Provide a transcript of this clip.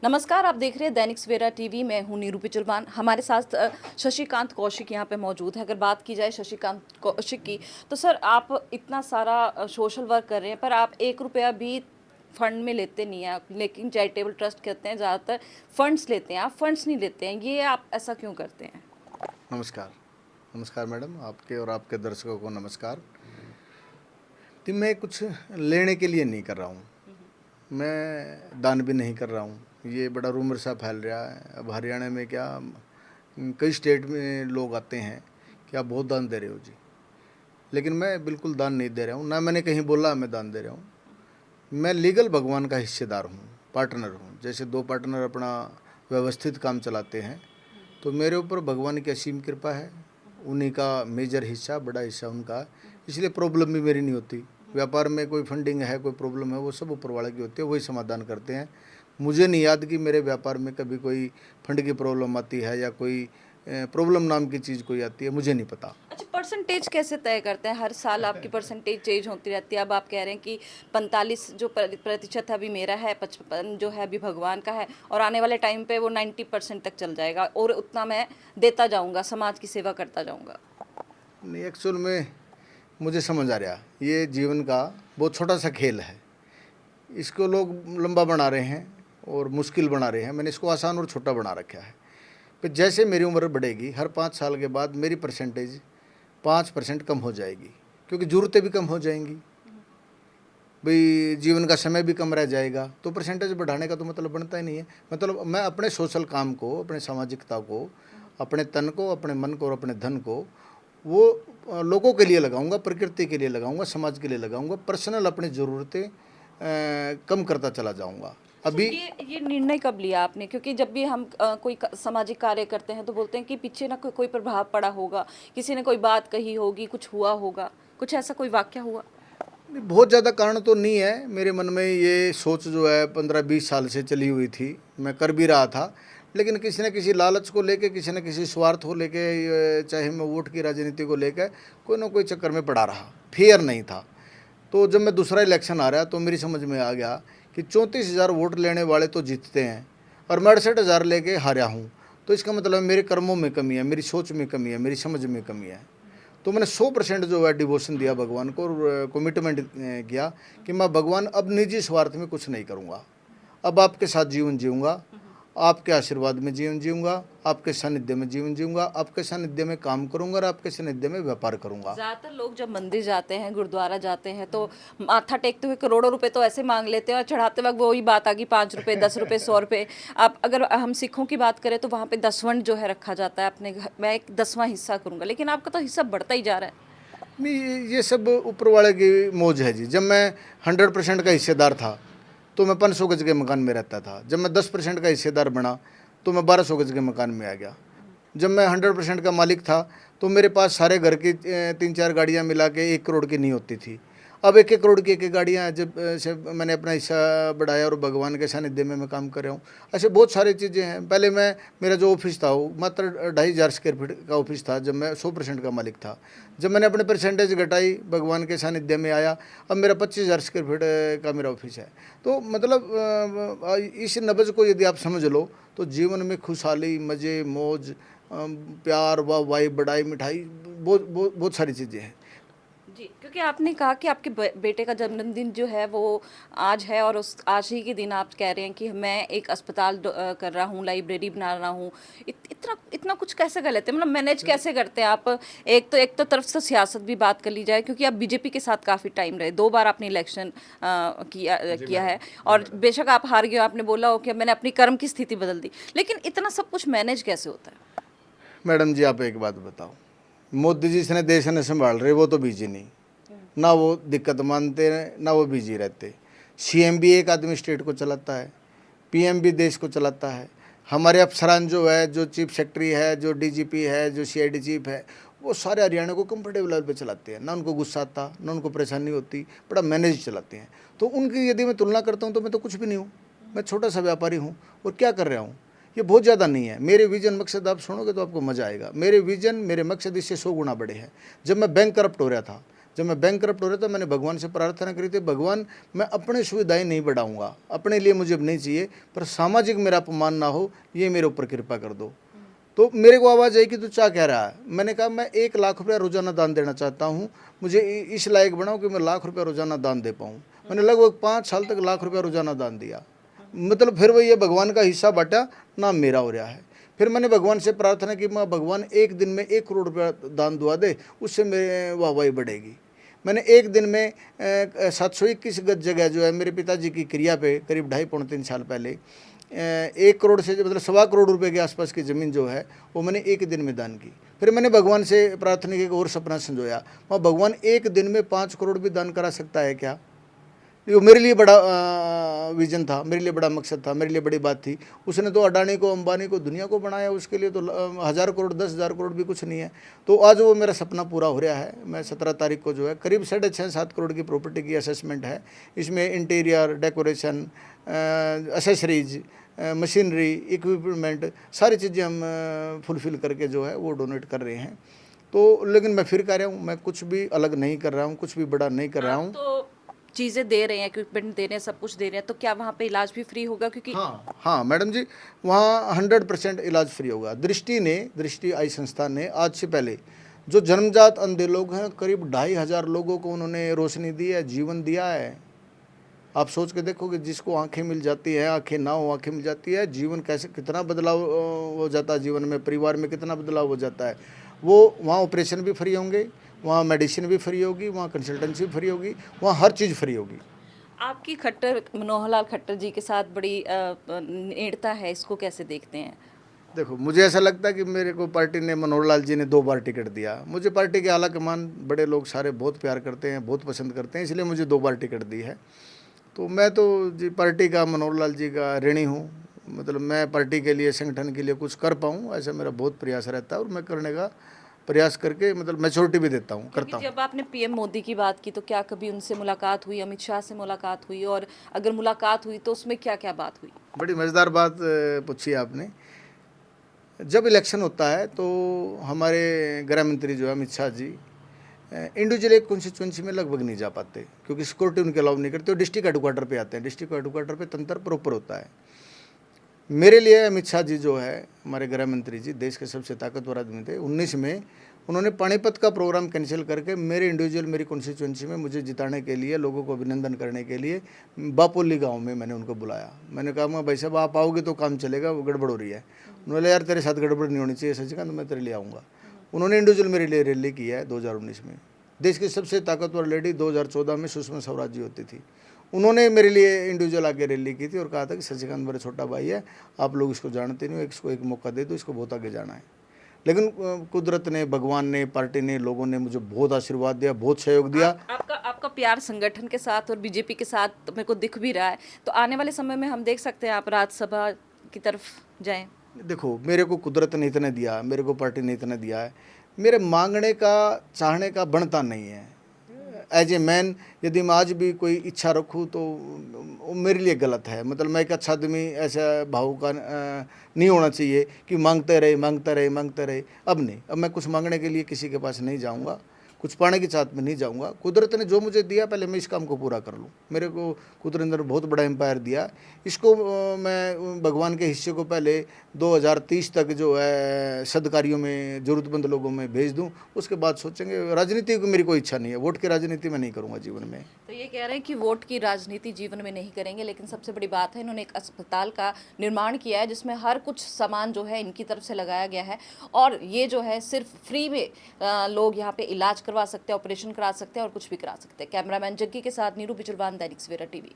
नमस्कार, आप देख रहे हैं दैनिक सवेरा टीवी। मैं हूं नीरू पिचुलवान। हमारे साथ शशिकांत कौशिक यहाँ पे मौजूद है। अगर बात की जाए शशिकांत कौशिक की, तो सर आप इतना सारा सोशल वर्क कर रहे हैं, पर आप 1 रुपया भी फंड में लेते नहीं हैं। लेकिन चैरिटेबल ट्रस्ट कहते हैं ज़्यादातर फंड्स लेते हैं, आप फंड्स नहीं लेते हैं। ये आप ऐसा क्यों करते हैं? नमस्कार। नमस्कार मैडम, आपके और आपके दर्शकों को नमस्कार। तो मैं कुछ लेने के लिए नहीं कर रहा हूँ, मैं दान भी नहीं कर रहा हूँ। ये बड़ा रूमर सा फैल रहा है। अब हरियाणा में क्या कई स्टेट में लोग आते हैं कि आप बहुत दान दे रहे हो जी, लेकिन मैं बिल्कुल दान नहीं दे रहा हूँ, ना मैंने कहीं बोला मैं दान दे रहा हूँ। मैं लीगल भगवान का हिस्सेदार हूँ, पार्टनर हूँ। जैसे दो पार्टनर अपना व्यवस्थित काम चलाते हैं, तो मेरे ऊपर भगवान की असीम कृपा है। उन्हीं का मेजर हिस्सा, बड़ा हिस्सा उनका, इसलिए प्रॉब्लम भी मेरी नहीं होती। व्यापार में कोई फंडिंग है, कोई प्रॉब्लम है, वो सब ऊपर वाले की होती है, वही समाधान करते हैं। मुझे नहीं याद कि मेरे व्यापार में कभी कोई फंड की प्रॉब्लम आती है या कोई प्रॉब्लम नाम की चीज़ कोई आती है, मुझे नहीं पता। अच्छा, परसेंटेज कैसे तय करते हैं? हर साल आपकी परसेंटेज चेंज होती रहती है। अब आप कह रहे हैं कि 45 जो प्रतिशत है अभी मेरा है, 55 जो है अभी भगवान का है, और आने वाले टाइम पे वो 90% तक चल जाएगा और उतना मैं देता जाऊंगा, समाज की सेवा करता जाऊंगा। नहीं, एक्चुअल में मुझे समझ आ रहा, ये जीवन का बहुत छोटा सा खेल है। इसको लोग लंबा बना रहे हैं और मुश्किल बना रहे हैं। मैंने इसको आसान और छोटा बना रखा है। फिर जैसे मेरी उम्र बढ़ेगी, हर 5 साल के बाद मेरी परसेंटेज 5% कम हो जाएगी, क्योंकि ज़रूरतें भी कम हो जाएंगी भाई, जीवन का समय भी कम रह जाएगा। तो परसेंटेज बढ़ाने का तो मतलब बनता ही नहीं है। मतलब मैं अपने सोशल काम को, अपने सामाजिकता को, अपने तन को, अपने मन को और अपने धन को वो लोगों के लिए लगाऊंगा, प्रकृति के लिए लगाऊंगा, समाज के लिए लगाऊंगा। पर्सनल अपनी ज़रूरतें कम करता चला जाऊंगा। अच्छा, अभी ये निर्णय कब लिया आपने? क्योंकि जब भी हम कोई सामाजिक कार्य करते हैं तो बोलते हैं कि पीछे ना कोई प्रभाव पड़ा होगा, किसी ने कोई बात कही होगी, कुछ हुआ होगा, कुछ ऐसा कोई वाक्य हुआ? बहुत ज़्यादा कारण तो नहीं है। मेरे मन में ये सोच जो है 15-20 साल से चली हुई थी, मैं कर भी रहा था, लेकिन किसी न किसी लालच को लेके, किसी न किसी स्वार्थ को लेके, चाहे मैं वोट की राजनीति को लेकर कोई ना कोई चक्कर में पड़ा रहा, फेयर नहीं था। तो जब मैं दूसरा इलेक्शन आ रहा तो मेरी समझ में आ गया कि 34,000 वोट लेने वाले तो जीतते हैं और मैं 68,000 लेके हारा हूँ। तो इसका मतलब मेरे कर्मों में कमी है, मेरी सोच में कमी है, मेरी समझ में कमी है। तो मैंने 100% जो है डिवोशन दिया भगवान को और कमिटमेंट किया कि मैं भगवान अब निजी स्वार्थ में कुछ नहीं करूँगा, अब आपके साथ जीवन जीऊँगा, आपके आशीर्वाद में जीवन जीऊँगा, आपके सानिध्य में जीवन जीऊँगा, आपके सानिध्य में काम करूँगा और आपके सानिध्य में व्यापार करूँगा। ज्यादातर लोग जब मंदिर जाते हैं, गुरुद्वारा जाते हैं, तो माथा टेकते हुए करोड़ों रुपए तो ऐसे मांग लेते हैं और चढ़ाते वक्त वही बात आ गई, 5 रुपए, 10 रुपए, 100 रुपए। आप अगर हम सिखों की बात करें तो वहाँ पे दसवंड जो है रखा जाता है, अपने घर मैं एक 10वां हिस्सा करूंगा, लेकिन आपका तो हिस्सा बढ़ता ही जा रहा है। नहीं, ये सब ऊपर वाले की मौज है जी। जब मैं 100% का हिस्सेदार था तो मैं 500 गज के मकान में रहता था। जब मैं 10% का हिस्सेदार बना तो मैं 1200 गज के मकान में आ गया। जब मैं 100% का मालिक था तो मेरे पास सारे घर की 3-4 गाड़ियाँ मिला के 1 करोड़ की नहीं होती थी। अब 1-1 करोड़ की एक गाड़ियाँ जब से मैंने अपना हिस्सा बढ़ाया और भगवान के सानिध्य में मैं काम कर रहा हूँ। ऐसे बहुत सारी चीज़ें हैं। पहले मेरा जो ऑफिस था वो मात्र 2,500 स्क्वायर फीट का ऑफिस था, जब मैं 100% का मालिक था। जब मैंने अपने परसेंटेज घटाई, भगवान के सानिध्य में आया, अब मेरा 25,000 स्क्वायर फीट का मेरा ऑफिस है। तो मतलब इस नब्ज़ को यदि आप समझ लो तो जीवन में खुशहाली, मज़े, मौज, प्यार, वाह, बड़ाई, मिठाई, बहुत बहुत बहुत सारी चीज़ें हैं। जी, क्योंकि आपने कहा कि आपके बेटे का जन्मदिन जो है वो आज है, और उस आज ही के दिन आप कह रहे हैं कि मैं एक अस्पताल कर रहा हूँ, लाइब्रेरी बना रहा हूँ। इतना इतना कुछ कैसे कर लेते हैं? मतलब मैनेज कैसे करते हैं आप? एक तो तरफ से सियासत भी बात कर ली जाए, क्योंकि आप बीजेपी के साथ काफ़ी टाइम रहे, 2 बार आपने इलेक्शन किया है, और बेशक आप हार गए, आपने बोला हो कि मैंने अपनी कर्म की स्थिति बदल दी, लेकिन इतना सब कुछ मैनेज कैसे होता है? मैडम जी, आप एक बात बताओ, मोदी जी इसने देश ने संभाल रहे, वो तो बिजी नहीं, ना वो दिक्कत मानते हैं, ना वो बिजी रहते। सीएम भी एक आदमी स्टेट को चलाता है, पीएम भी देश को चलाता है। हमारे अफसरान जो है, जो चीफ सेक्रेटरी है, जो डीजीपी है, जो सीआईडी चीफ है, वो सारे हरियाणा को कंफर्टेबल लेवल पे चलाते हैं। ना उनको गुस्सा आता, ना उनको परेशानी होती, बड़ा मैनेज चलाते हैं। तो उनकी यदि मैं तुलना करता हूँ तो मैं तो कुछ भी नहीं हूँ। मैं छोटा सा व्यापारी हूँ और क्या कर रहा हूँ, ये बहुत ज़्यादा नहीं है। मेरे विजन मकसद आप सुनोगे तो आपको मज़ा आएगा। मेरे विजन, मेरे मकसद इससे 100 गुना बड़े हैं। जब मैं बैंक करप्ट हो रहा था, जब मैं बैंकरप्ट हो रहा था मैंने भगवान से प्रार्थना करी थी, भगवान मैं अपनी सुविधाएं नहीं बढ़ाऊंगा, अपने लिए मुझे अब नहीं चाहिए, पर सामाजिक मेरा अपमान ना हो, ये मेरे ऊपर कृपा कर दो। तो मेरे को आवाज़ आई कि तू क्या कह रहा है। मैंने कहा मैं 1 लाख रुपया रोजाना दान देना चाहता हूँ, मुझे इस लायक बनाओ कि मैं लाख रुपया रोजाना दान दे पाऊँ। मैंने लगभग 5 साल तक लाख रुपया रोजाना दान दिया। मतलब फिर वही ये भगवान का हिस्सा बटा, नाम मेरा हो रहा है। फिर मैंने भगवान से प्रार्थना की, मैं भगवान एक दिन में 1 करोड़ रुपया दान दुआ दे, उससे मेरे वाहवाही बढ़ेगी। मैंने एक दिन में 721 गज जगह जो है मेरे पिताजी की क्रिया पे करीब 2.5-3 साल पहले 1 करोड़ से मतलब 1.25 करोड़ रुपए के आसपास की ज़मीन जो है वो मैंने एक दिन में दान की। फिर मैंने भगवान से प्रार्थना की और सपना संजोया, वहाँ भगवान एक दिन में 5 करोड़ भी दान करा सकता है क्या। ये मेरे लिए बड़ा विजन था, मेरे लिए बड़ा मकसद था, मेरे लिए बड़ी बात थी। उसने तो अडानी को, अंबानी को, दुनिया को बनाया, उसके लिए तो 1000 करोड़ 10,000 करोड़ भी कुछ नहीं है। तो आज वो मेरा सपना पूरा हो रहा है। मैं 17 तारीख को जो है करीब 6.5-7 करोड़ की प्रॉपर्टी की असेसमेंट है। इसमें interior decoration, accessories, machinery, equipment, सारी चीज़ें हम फुलफ़िल करके जो है वो डोनेट कर रहे हैं। तो लेकिन मैं फिर कह रहा हूँ, मैं कुछ भी अलग नहीं कर रहा हूँ, कुछ भी बड़ा नहीं कर रहा हूँ। तो चीज़ें दे रहे हैं, इक्विपमेंट दे रहे हैं, सब कुछ दे रहे हैं, तो क्या वहाँ पे इलाज भी फ्री होगा? क्योंकि हाँ हाँ मैडम जी, वहाँ 100% इलाज फ्री होगा। दृष्टि आई संस्थान ने आज से पहले जो जन्मजात अंधे लोग हैं करीब 2,500 लोगों को उन्होंने रोशनी दी है, जीवन दिया है। आप सोच के देखो कि जिसको आंखें मिल जाती हैं, आंखें ना हो आंखें मिल जाती है, जीवन कैसे कितना बदलाव हो जाता है, जीवन में परिवार में कितना बदलाव हो जाता है। वो वहाँ ऑपरेशन भी फ्री होंगे, वहाँ मेडिसिन भी फ्री होगी, वहाँ कंसल्टेंसी भी फ्री होगी, वहाँ हर चीज़ फ्री होगी। आपकी मनोहर लाल खट्टर जी के साथ बड़ी नेड़ता है, इसको कैसे देखते हैं? देखो मुझे ऐसा लगता है कि मेरे को पार्टी ने, मनोहर लाल जी ने 2 बार टिकट दिया। मुझे पार्टी के आला कमान बड़े लोग सारे बहुत प्यार करते हैं, बहुत पसंद करते हैं, इसलिए मुझे 2 बार टिकट दी है। तो मैं तो जी पार्टी का, मनोहर लाल जी का ऋणी हूँ। मतलब मैं पार्टी के लिए, संगठन के लिए कुछ कर पाऊँ, ऐसा मेरा बहुत प्रयास रहता है और मैं करने का प्रयास करके मतलब मैच्योरिटी भी देता हूँ, करता क्योंकि हूँ। जब आपने पीएम मोदी की बात की तो क्या कभी उनसे मुलाकात हुई, अमित शाह से मुलाकात हुई, और अगर मुलाकात हुई तो उसमें क्या क्या बात हुई? बड़ी मज़ेदार बात पूछी आपने। जब इलेक्शन होता है तो हमारे गृह मंत्री जो है अमित शाह जी इंडिविजुअल एक कॉन्स्टिट्यूंसी में लगभग नहीं जा पाते, क्योंकि सिक्योरिटी उनके अलाउ नहीं करते, वो डिस्ट्रिक्ट हेडक्वार्टर पे आते हैं। डिस्ट्रिक्ट हेडक्वार्टर पे तंत्र प्रॉपर होता है। मेरे लिए अमित शाह जी जो है, हमारे गृह मंत्री जी, देश के सबसे ताकतवर आदमी थे। 19 में उन्होंने पानीपत का प्रोग्राम कैंसिल करके मेरे इंडिविजुअल, मेरी कॉन्स्टिट्यूंसी में मुझे जिताने के लिए, लोगों को अभिनंदन करने के लिए बापोली गांव में मैंने उनको बुलाया। मैंने कहा भाई साहब आप आओगे तो काम चलेगा, वो गड़बड़ हो रही है। उन्होंने यार तेरे साथ गड़बड़ नहीं होनी चाहिए सचिकांत, मैं तेरे लिए आऊँगा। उन्होंने इंडिविजुअल मेरे लिए रैली की है 2019 में। देश की सबसे ताकतवर लेडी 2014 में सुषमा स्वराज जी होती थी, उन्होंने मेरे लिए इंडिविजुअल आगे रैली की थी और कहा था कि सचिकांत मेरा छोटा भाई है, आप लोग इसको जानते नहीं हो, इसको एक मौका दे दो, इसको बहुत आगे जाना है। लेकिन कुदरत ने, भगवान ने, पार्टी ने, लोगों ने मुझे बहुत आशीर्वाद दिया, बहुत सहयोग दिया। आपका आपका प्यार संगठन के साथ और बीजेपी के साथ तो मेरे को दिख भी रहा है, तो आने वाले समय में हम देख सकते हैं आप राज्यसभा की तरफ जाएं? देखो मेरे को कुदरत ने इतना दिया, मेरे को पार्टी ने इतना दिया है, मेरे मांगने का, चाहने का बनता नहीं है। एज ए मैन यदि मैं आज भी कोई इच्छा रखूँ तो वो मेरे लिए गलत है। मतलब मैं एक अच्छा आदमी ऐसा भाव का नहीं होना चाहिए कि मांगते रहे मांगते रहे मांगते रहे। अब नहीं, अब मैं कुछ मांगने के लिए किसी के पास नहीं जाऊँगा, कुछ पाने की चाहत में नहीं जाऊँगा। कुदरत ने जो मुझे दिया पहले मैं इस काम को पूरा कर लूँ। मेरे को कुदरत ने बहुत बड़ा एम्पायर दिया, इसको मैं भगवान के हिस्से को पहले 2030 तक जो है सदकारियों में, ज़रूरतमंद लोगों में भेज दूँ, उसके बाद सोचेंगे। राजनीति की मेरी कोई इच्छा नहीं है, वोट की राजनीति मैं नहीं करूँगा जीवन में। तो ये कह रहे हैं कि वोट की राजनीति जीवन में नहीं करेंगे, लेकिन सबसे बड़ी बात है इन्होंने एक अस्पताल का निर्माण किया है जिसमें हर कुछ सामान जो है इनकी तरफ से लगाया गया है, और ये जो है सिर्फ फ्री में लोग यहाँ पे इलाज करवा सकते हैं, ऑपरेशन करा सकते हैं और कुछ भी करा सकते हैं। कैमरामैन जग्गी के साथ नीरू बिजरवान, दैनिक सवेरा टीवी।